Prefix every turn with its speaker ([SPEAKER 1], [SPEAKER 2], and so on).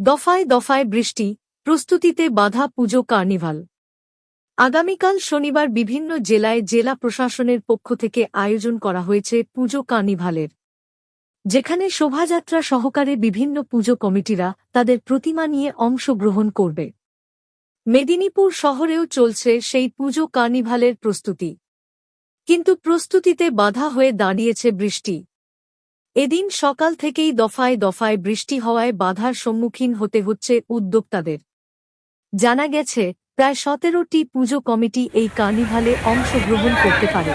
[SPEAKER 1] দফায় দফায় বৃষ্টি, প্রস্তুতিতে বাধা পুজো কার্নিভাল। আগামীকাল শনিবার বিভিন্ন জেলায় জেলা প্রশাসনের পক্ষ থেকে আয়োজন করা হয়েছে পুজো কার্নিভালের, যেখানে শোভাযাত্রা সহকারে বিভিন্ন পুজো কমিটিরা তাদের প্রতিমা নিয়ে অংশগ্রহণ করবে। মেদিনীপুর শহরেও চলছে সেই পুজো কার্নিভালের প্রস্তুতি, কিন্তু প্রস্তুতিতে বাধা হয়ে দাঁড়িয়েছে বৃষ্টি। এদিন সকাল থেকেই দফায় দফায় বৃষ্টি হওয়ায় বাধার সম্মুখীন হতে হচ্ছে উদ্যোক্তাদের। জানা গেছে, প্রায় 17টি পুজো কমিটি এই কার্নিভালে অংশগ্রহণ করতে পারে।